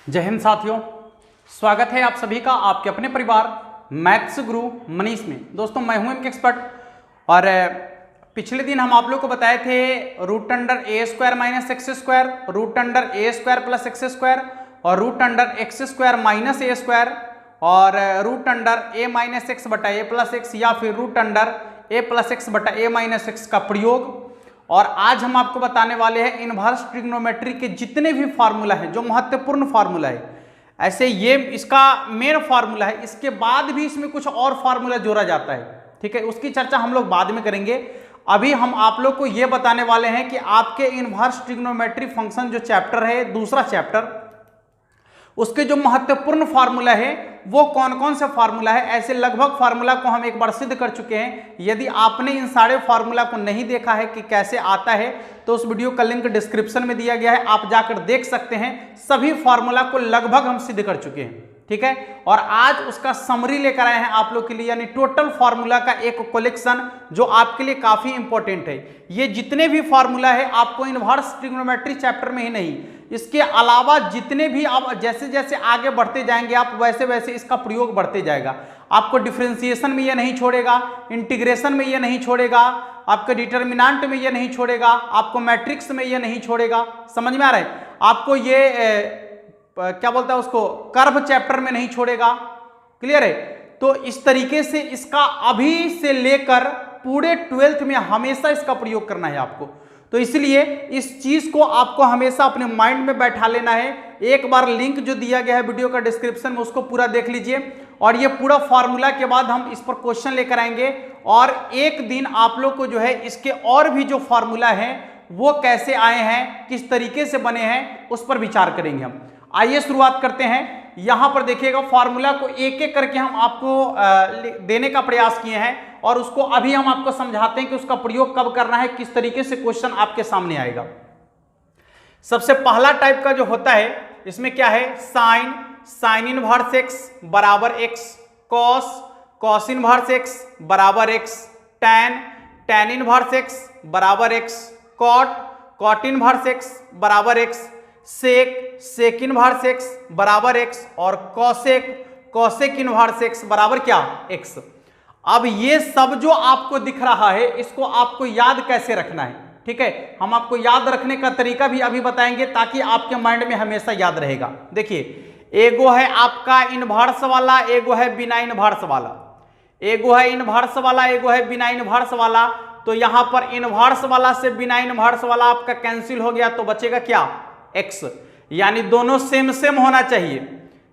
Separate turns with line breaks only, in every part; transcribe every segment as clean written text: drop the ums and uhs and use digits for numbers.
जय हिंद साथियों, स्वागत है आप सभी का आपके अपने परिवार मैथ्स गुरु मनीष में। दोस्तों मैं हूं इनके एक्सपर्ट और पिछले दिन हम आप लोग को बताए थे root under a square minus x square, root under a square plus x square और root under x square minus a square और root under a minus x बटा ए प्लस एक्स या फिर root under a plus x बटा a minus x का प्रयोग। और आज हम आपको बताने वाले हैं इनवर्स ट्रिग्नोमेट्री के जितने भी फार्मूला हैं, जो महत्वपूर्ण फार्मूला है, ऐसे ये इसका मेन फार्मूला है, इसके बाद भी इसमें कुछ और फार्मूला जोड़ा जाता है। ठीक है, उसकी चर्चा हम लोग बाद में करेंगे। अभी हम आप लोग को ये बताने वाले हैं कि आपके इनवर्स ट्रिग्नोमेट्री फंक्शन जो चैप्टर है, दूसरा चैप्टर, उसके जो महत्वपूर्ण फार्मूला है वो कौन कौन से फार्मूला है। ऐसे लगभग फार्मूला को हम एक बार सिद्ध कर चुके हैं। यदि आपने इन सारे फार्मूला को नहीं देखा है कि कैसे आता है तो उस वीडियो का लिंक डिस्क्रिप्शन में दिया गया है, आप जाकर देख सकते हैं। सभी फार्मूला को लगभग हम सिद्ध कर चुके हैं। ठीक है, और आज उसका समरी लेकर आए हैं आप लोग के लिए, यानी टोटल फार्मूला का एक कलेक्शन जो आपके लिए काफी इंपॉर्टेंट है। ये जितने भी फार्मूला है आपको इनवर्स ट्रिग्नोमेट्री चैप्टर में ही नहीं, इसके अलावा जितने भी आप जैसे जैसे आगे बढ़ते जाएंगे आप वैसे वैसे इसका प्रयोग बढ़ते जाएगा। आपको डिफरेंशिएशन में ये नहीं छोड़ेगा, इंटीग्रेशन में ये नहीं छोड़ेगा, आपके डिटर्मिनेंट में ये नहीं छोड़ेगा, आपको मैट्रिक्स में ये नहीं छोड़ेगा। समझ में आ रहा है? आपको ये क्या बोलता है उसको, कर्व चैप्टर में नहीं छोड़ेगा। क्लियर है? तो इस तरीके से इसका अभी से लेकर पूरे 12th में हमेशा इसका प्रयोग करना है आपको। तो इसलिए इस चीज को आपको हमेशा अपने माइंड में बैठा लेना है। एक बार लिंक जो दिया गया है वीडियो का डिस्क्रिप्शन में, उसको पूरा देख लीजिए और ये पूरा फार्मूला के बाद हम इस पर क्वेश्चन लेकर आएंगे और एक दिन आप लोग को जो है इसके और भी जो फार्मूला है वो कैसे आए हैं, किस तरीके से बने हैं, उस पर विचार करेंगे हम। आइए शुरुआत करते हैं। यहां पर देखिएगा फार्मूला को एक एक करके हम आपको देने का प्रयास किए हैं और उसको अभी हम आपको समझाते हैं कि उसका प्रयोग कब करना है, किस तरीके से क्वेश्चन आपके सामने आएगा। सबसे पहला टाइप का जो होता है इसमें क्या है, साइन इनवर्स एक्स बराबर एक्स, कॉस इनवर्स एक्स बराबर एक्स, टैन इनवर्स एक्स बराबर एक्स, कॉट इनवर्स एक्स बराबर एक्स, सेक इनवर्स एक्स बराबर एक्स और कॉसेक इनवर्स एक्स बराबर क्या, एक्स। अब ये सब जो आपको दिख रहा है इसको आपको याद कैसे रखना है। ठीक है, हम आपको याद रखने का तरीका भी अभी बताएंगे ताकि आपके माइंड में हमेशा याद रहेगा। देखिए, एगो है आपका इनवर्स वाला, एगो है बिना इनवर्स वाला, एगो है इनवर्स वाला, एगो है बिना इनवर्स वाला। तो यहां पर इनवर्स वाला से बिना इनवर्स वाला आपका कैंसिल हो गया तो बचेगा क्या, एक्स। यानी दोनों सेम सेम होना चाहिए,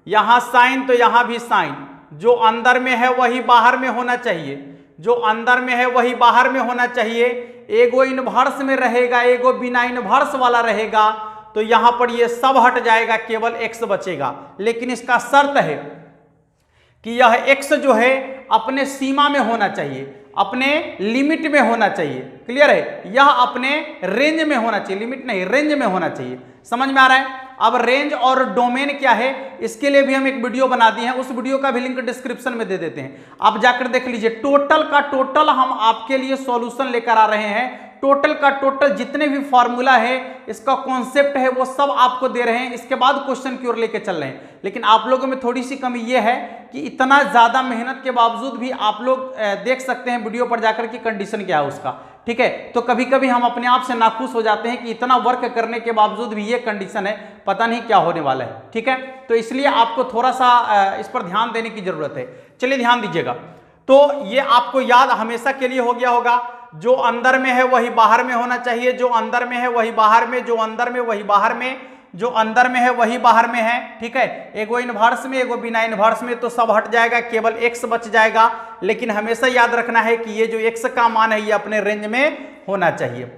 यहां साइन तो यहां भी साइन, जो अंदर में है वही बाहर में होना चाहिए, जो अंदर में है वही बाहर में होना चाहिए। एगो इनवर्स में रहेगा, एगो बिना इनवर्स वाला रहेगा, तो यहां पर ये सब हट जाएगा, केवल एक्स बचेगा। लेकिन इसका शर्त है कि यह एक्स जो है अपने सीमा में होना चाहिए, अपने लिमिट में होना चाहिए। क्लियर है? यह अपने रेंज में होना चाहिए, लिमिट नहीं, रेंज में होना चाहिए। समझ में आ रहा है? अब रेंज और डोमेन क्या है इसके लिए भी हम एक वीडियो बना दिए हैं, उस वीडियो का भी लिंक डिस्क्रिप्शन में दे देते हैं, आप जाकर देख लीजिए। टोटल का टोटल हम आपके लिए सॉल्यूशन लेकर आ रहे हैं। टोटल का टोटल जितने भी फार्मूला है, इसका कॉन्सेप्ट है, वो सब आपको दे रहे हैं। इसके बाद क्वेश्चन की ओर लेके चल रहे हैं। लेकिन आप लोगों में थोड़ी सी कमी ये है कि इतना ज्यादा मेहनत के बावजूद भी आप लोग देख सकते हैं वीडियो पर जाकर कि कंडीशन क्या है उसका। ठीक है, तो कभी कभी हम अपने आप से नाखुश हो जाते हैं कि इतना वर्क करने के बावजूद भी ये कंडीशन है, पता नहीं क्या होने वाला है। ठीक है, तो इसलिए आपको थोड़ा सा इस पर ध्यान देने की जरूरत है। चलिए ध्यान दीजिएगा। तो ये आपको याद हमेशा के लिए हो गया होगा, जो अंदर में है वही बाहर में होना चाहिए, जो अंदर में है वही बाहर में, जो अंदर में वही बाहर में, जो अंदर में है वही बाहर में है। ठीक है, एगो इनवर्स में, एगो बिना इनवर्स में, तो सब हट जाएगा, केवल एक्स बच जाएगा। लेकिन हमेशा याद रखना है कि ये जो एक्स का मान है ये अपने रेंज में होना चाहिए।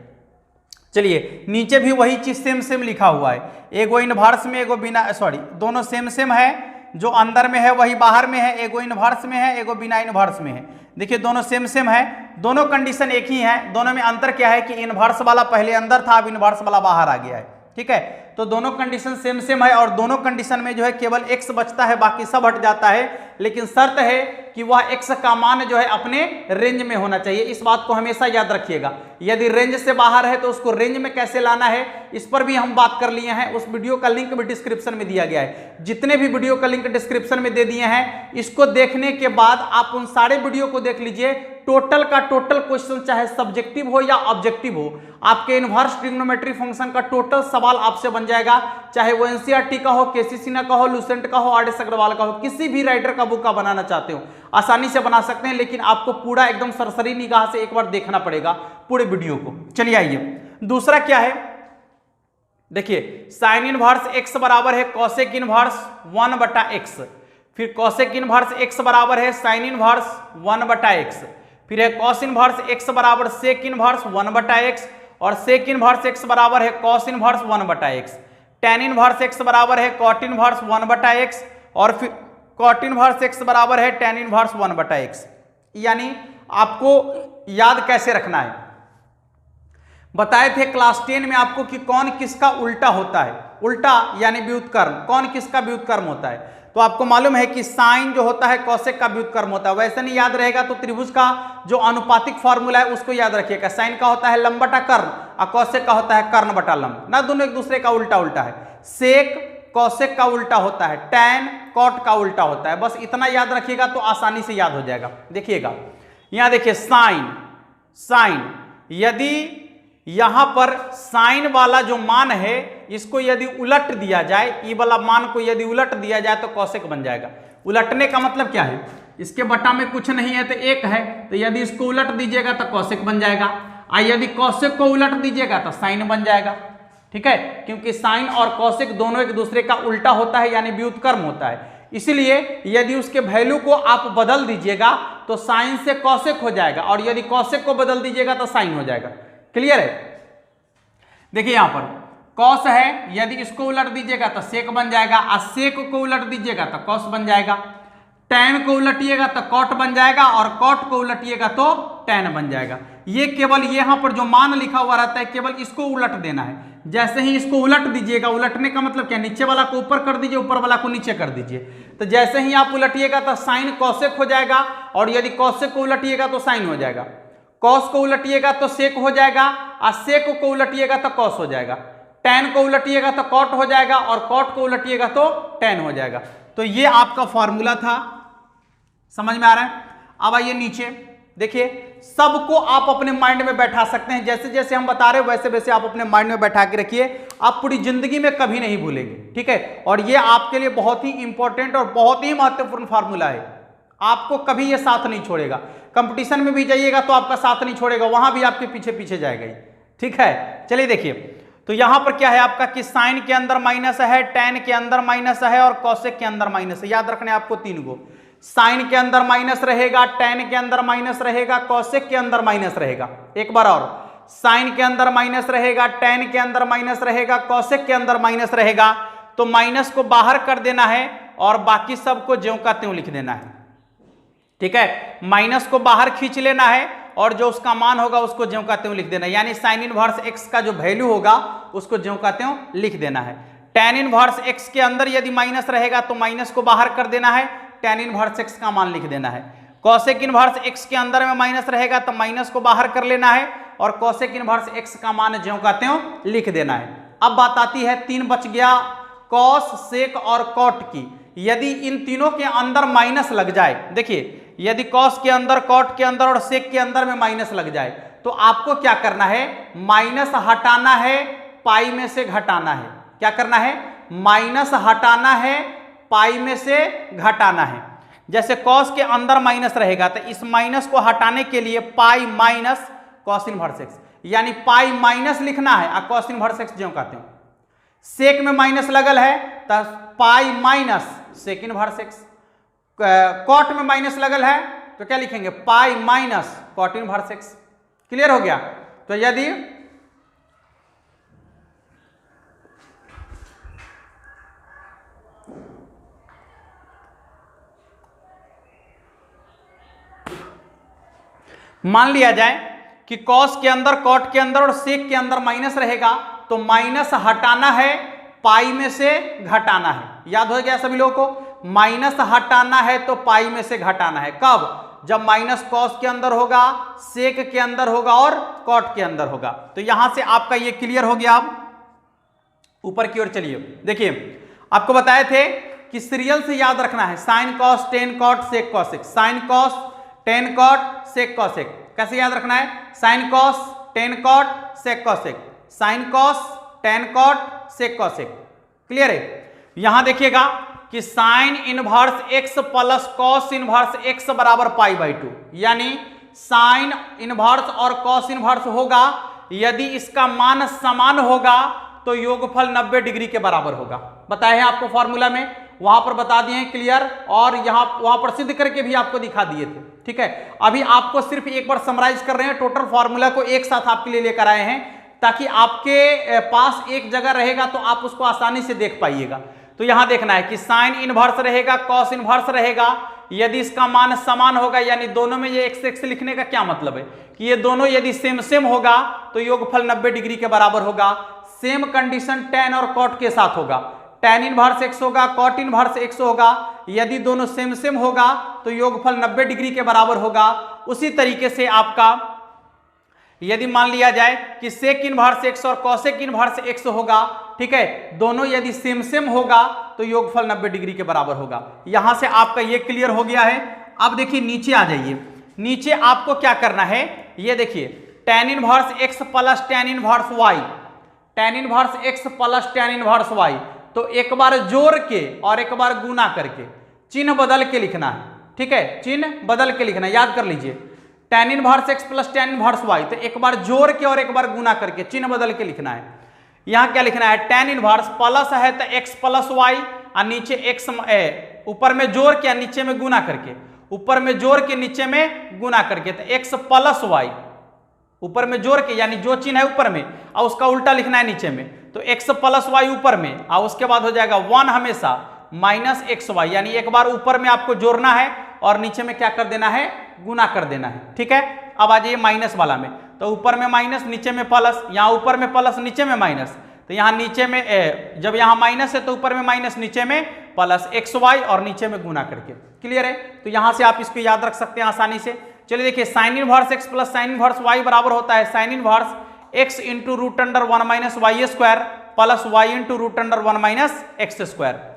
चलिए, नीचे भी वही चीज सेम सेम लिखा हुआ है, एगो इनवर्स में, एगो बिना, सॉरी, दोनों सेम सेम है, जो अंदर में है वही बाहर में है, एगो इनवर्स में है, एगो बिना इनवर्स में है। देखिए दोनों सेम सेम है, दोनों कंडीशन एक ही है। दोनों में अंतर क्या है कि इनवर्स वाला पहले अंदर था, अब इनवर्स वाला बाहर आ गया है। ठीक है। तो दोनों कंडीशन सेम सेम है और दोनों कंडीशन में जो है केवल x बचता है, बाकी सब हट जाता है, लेकिन शर्त है कि वह x का मान जो है अपने रेंज में होना चाहिए। इस बात को हमेशा याद रखिएगा। यदि रेंज से बाहर है तो उसको रेंज में कैसे लाना है, इस पर भी हम बात कर लिए हैं। उस वीडियो का लिंक भी डिस्क्रिप्शन में दिया गया है। जितने भी वीडियो का लिंक डिस्क्रिप्शन में दे दिए हैं, इसको देखने के बाद आप उन सारे वीडियो को देख लीजिए। टोटल का टोटल क्वेश्चन चाहे सब्जेक्टिव हो या ऑब्जेक्टिव हो, आपके इनवर्स ट्रिग्नोमेट्री फंक्शन का टोटल सवाल आपसे बन जाएगा। चाहे वो एनसीईआरटी का हो, केसी सिन्हा का हो, लुसेंट का हो, आर.एस. अग्रवाल का हो, किसी भी राइटर का बुक का बनाना चाहते हो आसानी से बना सकते हैं, लेकिन आपको पूरा एकदम सरसरी निगाह से एक बार देखना पड़ेगा पूरे वीडियो को। चलिए आइए, दूसरा क्या है, देखिए साइन इनवर्स x बराबर है कोसेक इनवर्स 1/x, फिर कोसेक इनवर्स x बराबर है साइन इनवर्स 1/x, फिर है कॉस इनवर्स x बराबर सेक इनवर्स 1/x, और सेक इनवर्स x बराबर है cos inverse 1/x, tan inverse x बराबर है कॉट इनवर्स 1/x, और फिर कॉट इनवर्स x बराबर है tan इनवर्स 1/x। यानी आपको याद कैसे रखना है, बताए थे क्लास 10 में आपको कि कौन किसका उल्टा होता है। उल्टा यानी व्युत्क्रम, कौन किसका व्युत्क्रम होता है। तो आपको मालूम है कि साइन जो होता है कोसेक का व्युत्क्रम होता है। वैसे नहीं याद रहेगा तो त्रिभुज का जो अनुपातिक फॉर्मूला है उसको याद रखिएगा। साइन का होता है लंब बटा कर्ण और कोसेक का होता है कर्ण बटा लंब, ना दोनों एक दूसरे का उल्टा उल्टा है। सेक कोसेक का उल्टा होता है, टैन कॉट का उल्टा होता है। बस इतना याद रखिएगा तो आसानी से याद हो जाएगा। देखिएगा यहां देखिए साइन, साइन यदि यहां पर साइन वाला जो मान है इसको यदि उलट दिया जाए, ई वाला मान को यदि उलट दिया जाए तो कोसेक बन जाएगा। उलटने का मतलब क्या है, इसके बटा में कुछ नहीं है तो एक है, तो यदि इसको उलट दीजिएगा तो कोसेक बन जाएगा, और यदि कोसेक को उलट दीजिएगा तो साइन बन जाएगा। ठीक है, क्योंकि साइन और कोसेक दोनों एक दूसरे का उल्टा होता है यानी व्युत्क्रम होता है। इसलिए यदि उसके वैल्यू को आप बदल दीजिएगा तो साइन से कोसेक हो जाएगा, और यदि कोसेक को बदल दीजिएगा तो साइन हो जाएगा। क्लियर है। देखिए यहां पर कॉस है, यदि इसको उलट दीजिएगा तो सेक बन जाएगा, और सेक को उलट दीजिएगा तो कॉस बन जाएगा। टैन को उलटिएगा तो कॉट बन जाएगा, और कॉट को उलटिएगा तो टैन बन जाएगा। ये केवल यहां पर जो मान लिखा हुआ रहता है केवल इसको उलट देना है। जैसे ही इसको उलट दीजिएगा, उलटने का मतलब क्या, नीचे वाला को ऊपर कर दीजिए, ऊपर वाला को नीचे कर दीजिए। तो जैसे ही आप उलटिएगा तो साइन कोसेक हो जाएगा, और यदि कोसेक को उलटिएगा तो साइन हो जाएगा। कॉस को उलटिएगा तो सेक हो जाएगा, और सेक को उलटिएगा तो कॉस हो जाएगा। टैन को उलटिएगा तो कॉट हो जाएगा, और कॉट को उलटिएगा तो टैन हो जाएगा। तो ये आपका फॉर्मूला था, समझ में आ रहा है। अब आइए नीचे देखिए, सबको आप अपने माइंड में बैठा सकते हैं। जैसे जैसे हम बता रहे हैं वैसे वैसे आप अपने माइंड में बैठा के रखिए, आप पूरी जिंदगी में कभी नहीं भूलेंगे। ठीक है, और ये आपके लिए बहुत ही इंपॉर्टेंट और बहुत ही महत्वपूर्ण फार्मूला है। आपको कभी ये साथ नहीं छोड़ेगा। कंपटीशन में भी जाइएगा तो आपका साथ नहीं छोड़ेगा, वहां भी आपके पीछे पीछे जाएगा ही। ठीक है, चलिए देखिए, तो यहां पर क्या है आपका कि साइन के अंदर माइनस है, टैन के अंदर माइनस है, और कोसेक के अंदर माइनस है। याद रखने आपको तीन गो, साइन के अंदर माइनस रहेगा, टैन के अंदर माइनस रहेगा, कोसेक के अंदर माइनस रहेगा। एक बार और, साइन के अंदर माइनस रहेगा, टैन के अंदर माइनस रहेगा, कोसेक के अंदर माइनस रहेगा। तो माइनस को बाहर कर देना है और बाकी सबको ज्यों का त्यों लिख देना है। ठीक है, माइनस को बाहर खींच लेना है और जो उसका मान होगा उसको ज्यों का त्यों लिख देना है। यानी साइन इनवर्स x का जो वैल्यू होगा उसको ज्यों का त्यों लिख देना है। टैन इनवर्स x के अंदर यदि माइनस रहेगा तो माइनस को बाहर कर देना है, टैन इनवर्स x का मान लिख देना है। कोसेक इनवर्स x के अंदर में माइनस रहेगा तो माइनस को बाहर कर लेना है, और कोसेक इनवर्स x का मान ज्यों का त्यों लिख देना है। अब बात आती है, तीन बच गया, कॉस, सेक और कॉट की। यदि इन तीनों के अंदर माइनस लग जाए, देखिए यदि कॉस के अंदर, कॉट के अंदर और सेक के अंदर में माइनस लग जाए तो आपको क्या करना है, माइनस हटाना है, पाई में से घटाना है। क्या करना है, माइनस हटाना है, पाई में से घटाना है। जैसे कॉस के अंदर माइनस रहेगा तो इस माइनस को हटाने के लिए pi minus cos inverse x, यानी पाई माइनस लिखना है और कॉस इनवर्स एक्स ज्यों का त्यों। सेक में माइनस लगल है तो pi minus sec inverse x. Cot में माइनस लगल है तो क्या लिखेंगे, pi minus cot inverse x. Clear हो गया। तो यदि मान लिया जाए कि कॉस के अंदर, कॉट के अंदर और सेक के अंदर माइनस रहेगा तो माइनस हटाना है, पाई में से घटाना है। याद हो गया सभी लोगों को, माइनस हटाना है तो पाई में से घटाना है। कब? जब माइनस कॉस के अंदर होगा, सेक के अंदर होगा और कॉट के अंदर होगा। तो यहां से आपका ये क्लियर हो गया। अब ऊपर की ओर चलिए, देखिए आपको बताए थे कि सीरियल से याद रखना है, sine cos tan cot sec cosec, sine cos tan cot sec cosec. कैसे याद रखना है? Sine cos tan cot sec cosec, sine cos tan cot sec cosec. Clear है? यहां देखिएगा कि sine inverse x plus cos inverse x बराबर pi by 2, यानी साइन इनवर्स और कॉस इनवर्स होगा, यदि इसका मान समान होगा तो योगफल 90 डिग्री के बराबर होगा। बताए हैं आपको फॉर्मूला में, वहां पर बता दिए हैं क्लियर, और वहां पर सिद्ध करके भी आपको दिखा दिए थे। ठीक है, अभी आपको सिर्फ एक बार समराइज कर रहे हैं, टोटल फॉर्मूला को एक साथ आपके लिए लेकर आए हैं, ताकि आपके पास एक जगह रहेगा तो आप उसको आसानी से देख पाइएगा। तो यहां देखना है कि साइन इनवर्स रहेगा, कॉस इनवर्स रहेगा, यदि इसका मान समान होगा, यानी दोनों में ये एक्स एक्स लिखने का क्या मतलब है कि ये दोनों यदि सेम सेम होगा तो योगफल 90 डिग्री के बराबर होगा। सेम कंडीशन टेन और कॉट के साथ होगा, टेन इनवर्स एक्स होगा, कॉट इनवर्स एक्स होगा, यदि दोनों सेम सेम होगा तो योगफल 90 डिग्री के बराबर होगा। उसी तरीके से आपका यदि मान लिया जाए कि सेक इनवर्स एक्स और कॉसेक इनवर्स एक्स होगा, ठीक है, दोनों यदि सेम सेम होगा तो योगफल 90 डिग्री के बराबर होगा। यहां से आपका ये क्लियर हो गया है। अब देखिए नीचे आ जाइए, नीचे आपको क्या करना है, ये देखिए tan inverse x plus tan inverse y, tan inverse x plus tan inverse y, तो एक बार जोड़ के और एक बार गुना करके चिन्ह बदल के लिखना है। ठीक है, चिन्ह बदल के लिखना है, याद कर लीजिए, tan inverse x plus tan inverse y, तो एक बार जोड़ के और एक बार गुना करके चिन्ह बदल के लिखना है। यहां क्या लिखना है, टेन इनवर्स प्लस है तो एक्स प्लस वाई, और नीचे एक्स ऊपर में जोड़ के नीचे में गुना करके, ऊपर में जोड़ के नीचे में गुना करके, तो एक्स प्लस वाई, ऊपर में जोड़ के यानी जो चिन्ह है ऊपर में और उसका उल्टा लिखना है नीचे में, तो एक्स प्लस वाई ऊपर में, और उसके बाद हो जाएगा 1 हमेशा माइनस एक्स वाई, यानी एक बार ऊपर में आपको जोड़ना है और नीचे में क्या कर देना है, गुना कर देना है। ठीक है, अब आ जाइए माइनस वाला में, तो ऊपर में माइनस नीचे में प्लस, यहाँ ऊपर में प्लस नीचे में माइनस, तो यहाँ नीचे में जब यहाँ माइनस है तो ऊपर में माइनस नीचे में प्लस एक्स वाई और नीचे में गुना करके। क्लियर है? तो यहाँ से आप इसको याद रख सकते हैं आसानी से। चलिए देखिए, sine inverse x plus sine inverse y बराबर होता है sine inverse x into root under 1 minus y square plus y into root under 1 minus x square.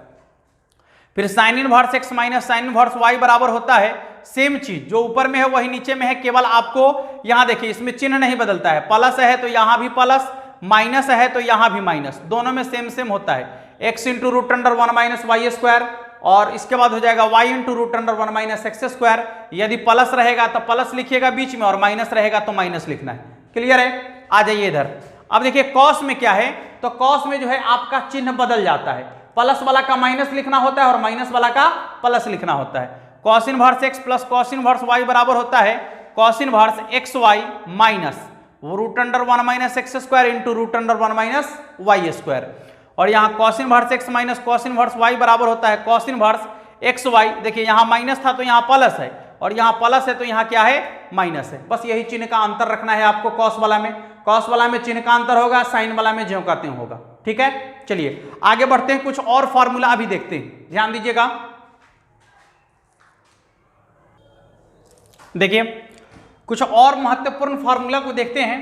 फिर sine inverse x minus sine inverse y बराबर होता है same चीज, जो ऊपर में है वही नीचे में है, केवल आपको यहां देखिए इसमें चिन्ह नहीं बदलता है, प्लस है तो यहां भी प्लस, माइनस है तो यहां भी माइनस, दोनों में सेम सेम होता है, x into root under 1 minus y square, और इसके बाद हो जाएगा y into root under 1 minus x square. यदि प्लस रहेगा तो प्लस लिखिएगा बीच में और माइनस रहेगा तो माइनस लिखना है। क्लियर है? आ जाइए इधर। अब देखिए कॉस में क्या है, तो कॉस में जो है आपका चिन्ह बदल जाता है, प्लस वाला का माइनस लिखना होता है और माइनस वाला का प्लस लिखना होता है। Cos inverse x plus cos inverse y बराबर होता है cos inverse x y minus root under 1 minus x square into root under 1 minus y square, और यहाँ cos inverse x minus cos inverse y बराबर होता है कॉस इनवर्स एक्स वाई। देखिए यहाँ माइनस था तो यहाँ प्लस है, और यहाँ प्लस है तो यहाँ क्या है, माइनस है। बस यही चिन्ह का अंतर रखना है आपको कॉस वाला में, कॉस वाला में चिन्ह का अंतर होगा, साइन वाला में ज्यों का त्यों होगा। ठीक है, चलिए आगे बढ़ते हैं, कुछ और फॉर्मूला अभी देखते हैं, ध्यान दीजिएगा। देखिए कुछ और महत्वपूर्ण फॉर्मूला को देखते हैं।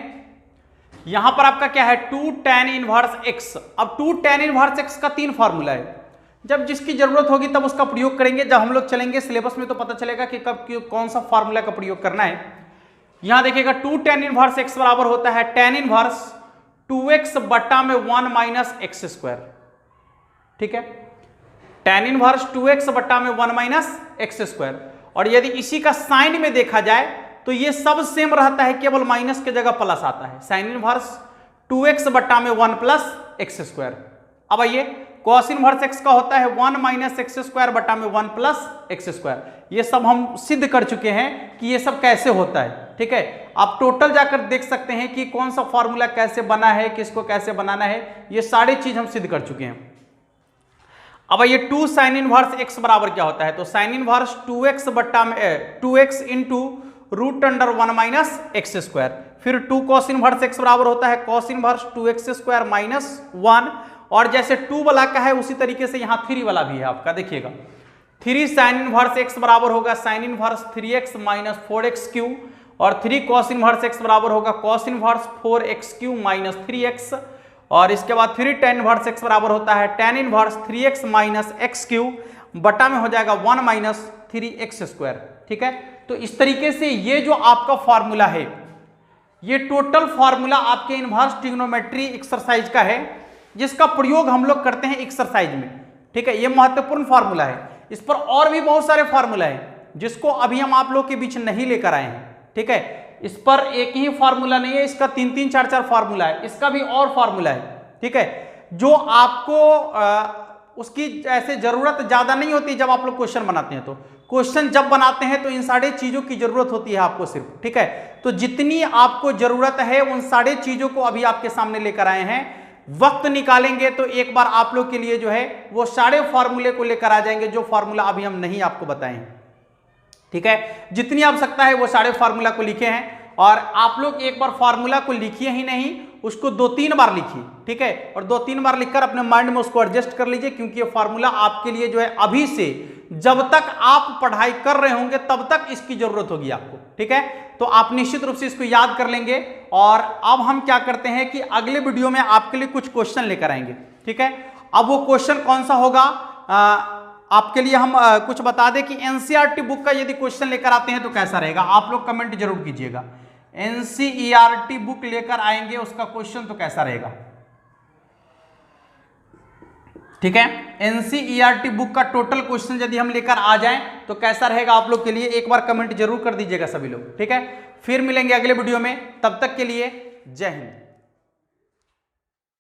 यहां पर आपका क्या है, 2 tan इनवर्स x। अब 2 tan इनवर्स x का 3 फॉर्मूला है, जब जिसकी जरूरत होगी तब उसका प्रयोग करेंगे, जब हम लोग चलेंगे सिलेबस में तो पता चलेगा कि कब कौन सा फॉर्मूला का प्रयोग करना है। यहां देखिएगा 2 tan इनवर्स x बराबर होता है tan इनवर्स 2x बटा में 1 माइनस एक्स स्क्वायर। ठीक है, tan इनवर्स 2x बटा में 1 माइनस एक्स स्क्वायर, और यदि इसी का साइन में देखा जाए तो ये सब सेम रहता है, केवल माइनस के जगह प्लस आता है, साइन इनवर्स 2x बटा में 1 प्लस एक्स स्क्वायर। अब आइए कॉस इनवर्स x का होता है 1 माइनस एक्स स्क्वायर बटा में 1 प्लस एक्स स्क्वायर। ये सब हम सिद्ध कर चुके हैं कि ये सब कैसे होता है। ठीक है, आप टोटल जाकर देख सकते हैं कि कौन सा फॉर्मूला कैसे बना है, किसको कैसे बनाना है, ये सारी चीज हम सिद्ध कर चुके हैं। अब ये 2 साइन इनवर्स x बराबर क्या होता है, तो साइन इनवर्स 2x बटा में 2x into root under 1 minus x square. फिर 2 cos इनवर्स x बराबर होता है cos inverse 2x square minus 1, और जैसे 2 वाला का है उसी तरीके से यहाँ 3 वाला भी है आपका, देखिएगा 3 sin इनवर्स x बराबर होगा sin inverse 3x minus 4x Q, और 3 cos इनवर्स x बराबर होगा cos inverse 4x Q minus 3x, और इसके बाद 3 tan इनवर्स x बराबर होता है tan inverse 3x minus x Q बटा में हो जाएगा 1 माइनस 3x स्क्वायर। ठीक है, तो इस तरीके से ये जो आपका फॉर्मूला है, ये टोटल फॉर्मूला आपके इनवर्स ट्रिग्नोमेट्री एक्सरसाइज का है, जिसका प्रयोग हम लोग करते हैं एक्सरसाइज में। ठीक है, ये महत्वपूर्ण फॉर्मूला है। इस पर और भी बहुत सारे फॉर्मूला हैं जिसको अभी हम आप लोग के बीच नहीं लेकर आए हैं। ठीक है, इस पर एक ही फॉर्मूला नहीं है, इसका 3-3 4-4 फॉर्मूला है, इसका भी और फॉर्मूला है। ठीक है, जो आपको उसकी ऐसे जरूरत ज्यादा नहीं होती जब आप लोग क्वेश्चन बनाते हैं, तो क्वेश्चन जब बनाते हैं तो इन सारे चीजों की जरूरत होती है आपको सिर्फ। ठीक है, तो जितनी आपको जरूरत है उन सारे चीजों को अभी आपके सामने लेकर आए हैं। वक्त निकालेंगे तो एक बार आप लोग के लिए जो है वो सारे फॉर्मूले को लेकर आ जाएंगे, जो फॉर्मूला अभी हम नहीं आपको बताए हैं। ठीक है, जितनी आवश्यकता है वो सारे फॉर्मूला को लिखे हैं, और आप लोग एक बार फॉर्मूला को लिखिए ही नहीं, उसको 2-3 बार लिखिए। ठीक है, और 2-3 बार लिखकर अपने माइंड में उसको एडजस्ट कर लीजिए, क्योंकि ये फॉर्मूला आपके लिए जो है अभी से जब तक आप पढ़ाई कर रहे होंगे तब तक इसकी जरूरत होगी आपको। ठीक है, तो आप निश्चित रूप से इसको याद कर लेंगे। और अब हम क्या करते हैं कि अगले वीडियो में आपके लिए कुछ क्वेश्चन लेकर आएंगे। ठीक है, अब वो क्वेश्चन कौन सा होगा आपके लिए हम कुछ बता दें कि एनसीईआरटी बुक का यदि क्वेश्चन लेकर आते हैं तो कैसा रहेगा, आप लोग कमेंट जरूर कीजिएगा। एनसीईआरटी बुक लेकर आएंगे उसका क्वेश्चन तो कैसा रहेगा। ठीक है, एनसीईआरटी बुक का टोटल क्वेश्चन यदि हम लेकर आ जाएं तो कैसा रहेगा आप लोग के लिए, एक बार कमेंट जरूर कर दीजिएगा सभी लोग। ठीक है, फिर मिलेंगे अगले वीडियो में, तब तक के लिए जय हिंद।